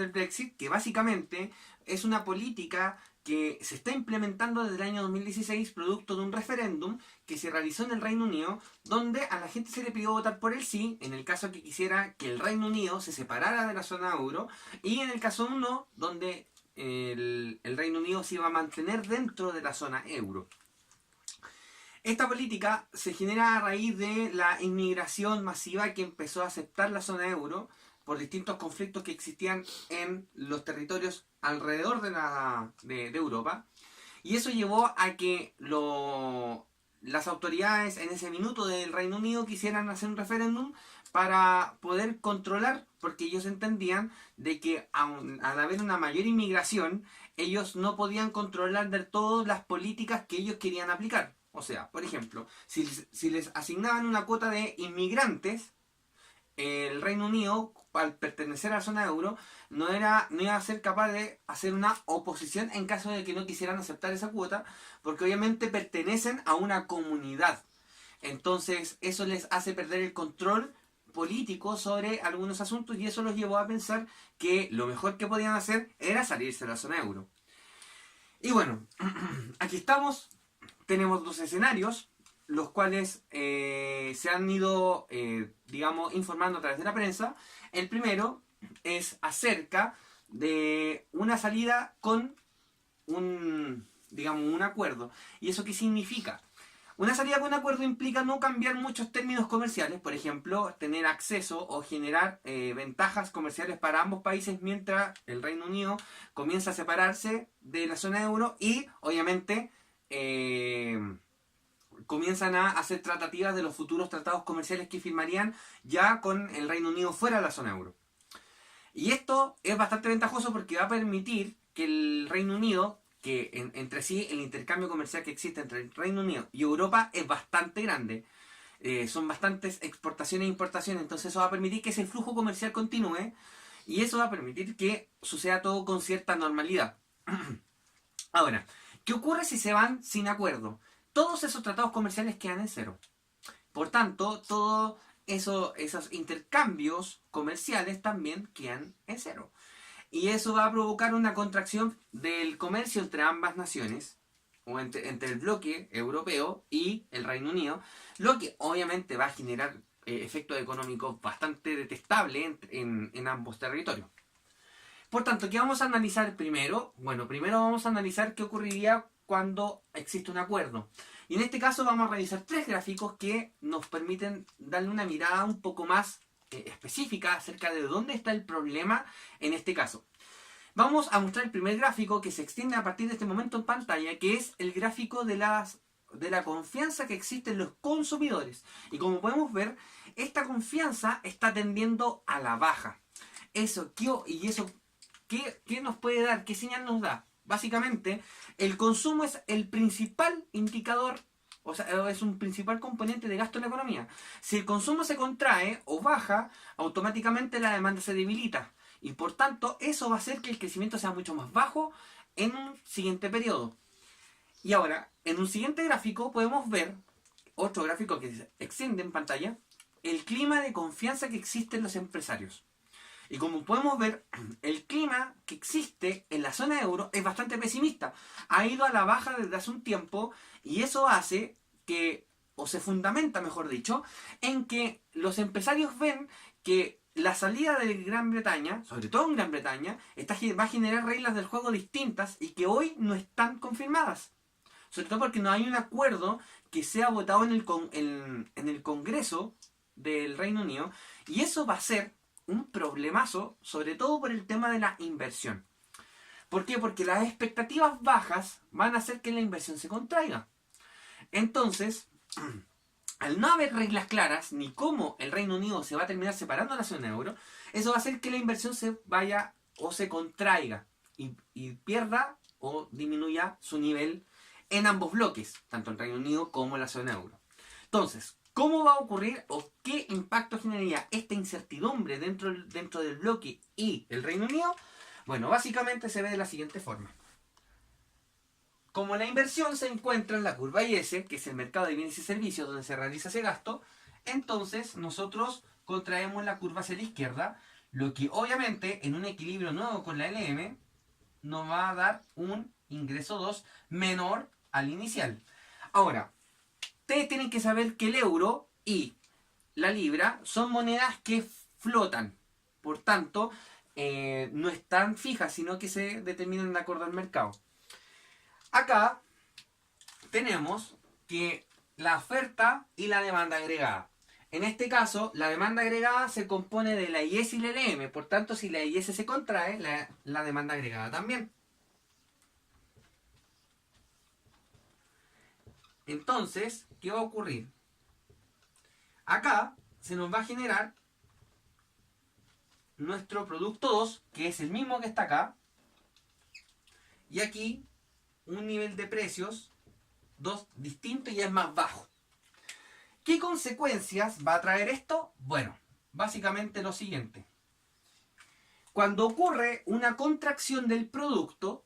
del Brexit, que básicamente es una política que se está implementando desde el año 2016 producto de un referéndum que se realizó en el Reino Unido, donde a la gente se le pidió votar por el sí, en el caso que quisiera que el Reino Unido se separara de la zona euro, y en el caso de un no, donde el Reino Unido se iba a mantener dentro de la zona euro. Esta política se genera a raíz de la inmigración masiva que empezó a aceptar la zona euro por distintos conflictos que existían en los territorios alrededor de Europa. Y eso llevó a que las autoridades en ese minuto del Reino Unido quisieran hacer un referéndum para poder controlar, porque ellos entendían de que al haber una mayor inmigración, ellos no podían controlar del todo las políticas que ellos querían aplicar. O sea, por ejemplo, si les asignaban una cuota de inmigrantes, el Reino Unido, al pertenecer a la zona euro, no iba a ser capaz de hacer una oposición en caso de que no quisieran aceptar esa cuota, porque obviamente pertenecen a una comunidad. Entonces eso les hace perder el control político sobre algunos asuntos, y eso los llevó a pensar que lo mejor que podían hacer era salirse de la zona euro. Y bueno, aquí estamos, tenemos dos escenarios, los cuales se han ido, digamos, informando a través de la prensa. El primero es acerca de una salida con digamos, un acuerdo. ¿Y eso qué significa? Una salida con acuerdo implica no cambiar muchos términos comerciales, por ejemplo, tener acceso o generar ventajas comerciales para ambos países mientras el Reino Unido comienza a separarse de la zona euro y, obviamente, comienzan a hacer tratativas de los futuros tratados comerciales que firmarían ya con el Reino Unido fuera de la zona euro. Y esto es bastante ventajoso porque va a permitir que el Reino Unido, que entre sí el intercambio comercial que existe entre el Reino Unido y Europa es bastante grande. Son bastantes exportaciones e importaciones, entonces eso va a permitir que ese flujo comercial continúe y eso va a permitir que suceda todo con cierta normalidad. Ahora, ¿qué ocurre si se van sin acuerdo? Todos esos tratados comerciales quedan en cero. Por tanto, todos esos intercambios comerciales también quedan en cero. Y eso va a provocar una contracción del comercio entre ambas naciones, o entre el bloque europeo y el Reino Unido, lo que obviamente va a generar efectos económicos bastante detestables en ambos territorios. Por tanto, ¿qué vamos a analizar primero? Bueno, primero vamos a analizar qué ocurriría cuando existe un acuerdo. Y en este caso vamos a revisar tres gráficos que nos permiten darle una mirada un poco más específica acerca de dónde está el problema en este caso. Vamos a mostrar el primer gráfico que se extiende a partir de este momento en pantalla, que es el gráfico de la confianza que existe en los consumidores. Y como podemos ver, esta confianza está tendiendo a la baja. ¿Qué nos puede dar? ¿Qué señal nos da? Básicamente, el consumo es el principal indicador, o sea, es un principal componente de gasto en la economía. Si el consumo se contrae o baja, automáticamente la demanda se debilita. Y por tanto, eso va a hacer que el crecimiento sea mucho más bajo en un siguiente periodo. Y ahora, en un siguiente gráfico podemos ver, otro gráfico que se extiende en pantalla, el clima de confianza que existe en los empresarios. Y como podemos ver, el clima que existe en la zona euro es bastante pesimista. Ha ido a la baja desde hace un tiempo y eso hace que, o se fundamenta mejor dicho, en que los empresarios ven que la salida de Gran Bretaña, sobre todo en Gran Bretaña, va a generar reglas del juego distintas y que hoy no están confirmadas. Sobre todo porque no hay un acuerdo que sea votado en el Congreso del Reino Unido y eso va a ser un problemazo, sobre todo por el tema de la inversión. ¿Por qué? Porque las expectativas bajas van a hacer que la inversión se contraiga. Entonces, al no haber reglas claras ni cómo el Reino Unido se va a terminar separando de la zona euro, eso va a hacer que la inversión se vaya o se contraiga y pierda o disminuya su nivel en ambos bloques, tanto el Reino Unido como la zona euro. Entonces, ¿cómo va a ocurrir o qué impacto generaría esta incertidumbre dentro del bloque y el Reino Unido? Bueno, básicamente se ve de la siguiente forma. Como la inversión se encuentra en la curva IS, que es el mercado de bienes y servicios donde se realiza ese gasto, entonces nosotros contraemos la curva hacia la izquierda, Lo que obviamente en un equilibrio nuevo con la LM nos va a dar un ingreso 2 menor al inicial. Ahora, ustedes tienen que saber que el euro y la libra son monedas que flotan. Por tanto, no están fijas, sino que se determinan de acuerdo al mercado. Acá tenemos que la oferta y la demanda agregada. En este caso, la demanda agregada se compone de la IS y la LM. Por tanto, si la IS se contrae, la demanda agregada también. Entonces, ¿qué va a ocurrir? Acá se nos va a generar nuestro producto 2, que es el mismo que está acá. Y aquí un nivel de precios 2 distinto y es más bajo. ¿Qué consecuencias va a traer esto? Bueno, básicamente lo siguiente. Cuando ocurre una contracción del producto,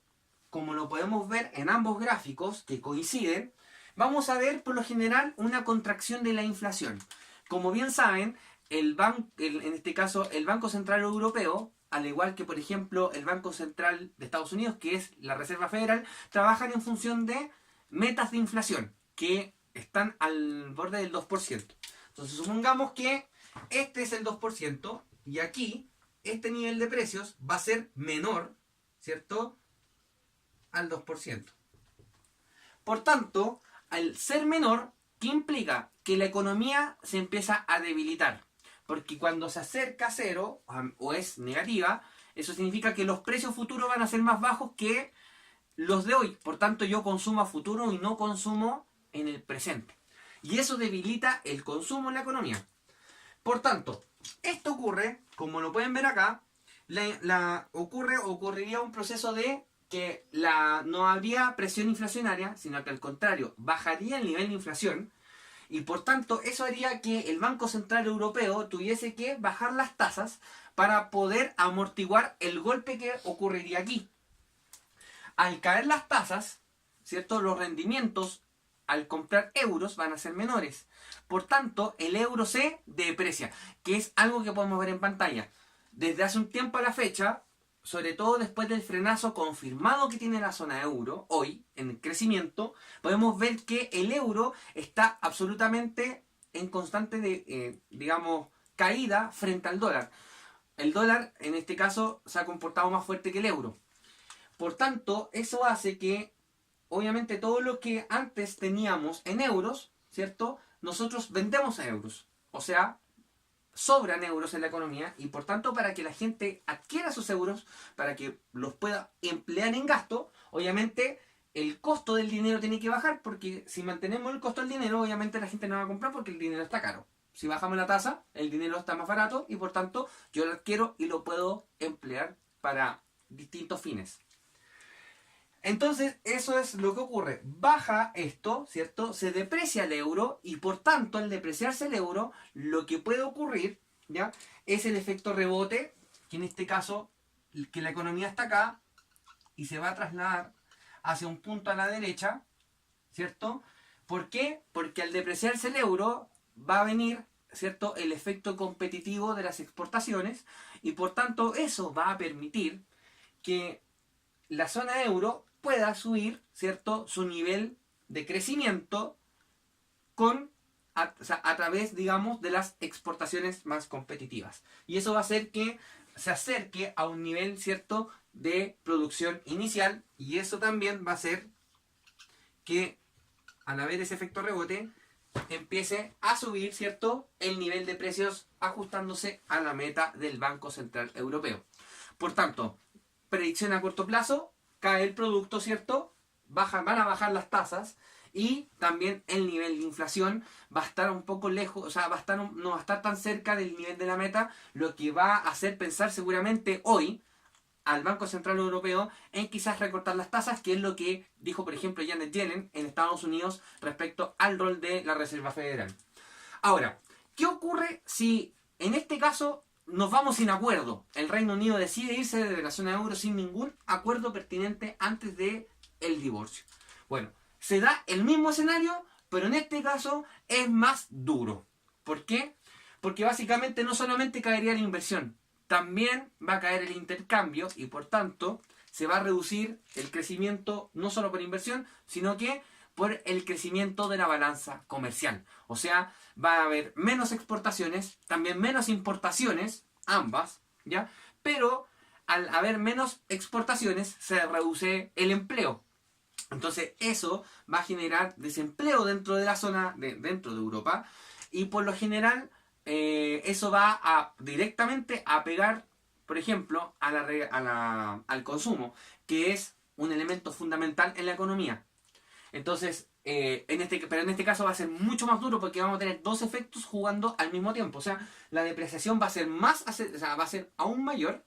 como lo podemos ver en ambos gráficos que coinciden, vamos a ver por lo general una contracción de la inflación. Como bien saben, en este caso el Banco Central Europeo, al igual que por ejemplo el Banco Central de Estados Unidos, que es la Reserva Federal, trabajan en función de metas de inflación que están al borde del 2%. Entonces supongamos que este es el 2% y aquí este nivel de precios va a ser menor, ¿cierto?, al 2%. Por tanto, al ser menor, ¿qué implica? Que la economía se empieza a debilitar. Porque cuando se acerca a cero o es negativa, eso significa que los precios futuros van a ser más bajos que los de hoy. Por tanto, yo consumo a futuro y no consumo en el presente. Y eso debilita el consumo en la economía. Por tanto, esto ocurre, como lo pueden ver acá, ocurriría un proceso de que no habría presión inflacionaria, sino que al contrario, bajaría el nivel de inflación. Y por tanto, eso haría que el Banco Central Europeo tuviese que bajar las tasas para poder amortiguar el golpe que ocurriría aquí. Al caer las tasas, ¿cierto?, los rendimientos al comprar euros van a ser menores. Por tanto, el euro se deprecia, que es algo que podemos ver en pantalla. Desde hace un tiempo a la fecha, sobre todo después del frenazo confirmado que tiene la zona euro, hoy, en crecimiento, podemos ver que el euro está absolutamente en constante, caída frente al dólar. El dólar, en este caso, se ha comportado más fuerte que el euro. Por tanto, eso hace que, obviamente, todo lo que antes teníamos en euros, ¿cierto?, nosotros vendemos a euros. O sea, sobran euros en la economía y por tanto para que la gente adquiera sus euros, para que los pueda emplear en gasto, obviamente el costo del dinero tiene que bajar, porque si mantenemos el costo del dinero, obviamente la gente no va a comprar porque el dinero está caro. Si bajamos la tasa, el dinero está más barato y por tanto yo lo adquiero y lo puedo emplear para distintos fines. Entonces, eso es lo que ocurre. Baja esto, ¿cierto? Se deprecia el euro y por tanto, al depreciarse el euro, lo que puede ocurrir, ¿ya?, es el efecto rebote, que en este caso, que la economía está acá y se va a trasladar hacia un punto a la derecha, ¿cierto? ¿Por qué? Porque al depreciarse el euro va a venir, ¿cierto?, el efecto competitivo de las exportaciones y por tanto eso va a permitir que la zona euro pueda subir, ¿cierto?, su nivel de crecimiento a través, digamos, de las exportaciones más competitivas. Y eso va a hacer que se acerque a un nivel, ¿cierto?, de producción inicial y eso también va a hacer que, al haber ese efecto rebote, empiece a subir, ¿cierto?, el nivel de precios ajustándose a la meta del Banco Central Europeo. Por tanto, predicción a corto plazo, cae el producto, ¿cierto? Van a bajar las tasas y también el nivel de inflación va a estar un poco lejos, o sea, no va a estar tan cerca del nivel de la meta, lo que va a hacer pensar seguramente hoy al Banco Central Europeo en quizás recortar las tasas, que es lo que dijo, por ejemplo, Janet Yellen en Estados Unidos respecto al rol de la Reserva Federal. Ahora, ¿qué ocurre si en este caso nos vamos sin acuerdo? El Reino Unido decide irse de la zona euro sin ningún acuerdo pertinente antes de el divorcio. Bueno, se da el mismo escenario, pero en este caso es más duro. ¿Por qué? Porque básicamente no solamente caería la inversión, también va a caer el intercambio y por tanto se va a reducir el crecimiento no solo por inversión, sino que por el crecimiento de la balanza comercial. O sea, va a haber menos exportaciones, también menos importaciones, ambas, ¿ya? Pero al haber menos exportaciones se reduce el empleo. Entonces eso va a generar desempleo dentro de la zona, dentro de Europa, y por lo general eso va a directamente a pegar, por ejemplo, al consumo, que es un elemento fundamental en la economía. Entonces, pero en este caso va a ser mucho más duro porque vamos a tener dos efectos jugando al mismo tiempo. O sea, la depreciación va a ser va a ser aún mayor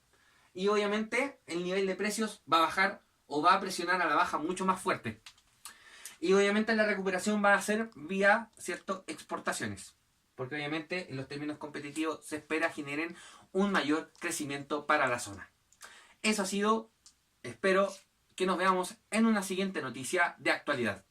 y obviamente el nivel de precios va a bajar o va a presionar a la baja mucho más fuerte. Y obviamente la recuperación va a ser vía, ¿cierto?, exportaciones. Porque obviamente en los términos competitivos se espera generen un mayor crecimiento para la zona. Eso ha sido, espero que nos veamos en una siguiente noticia de actualidad.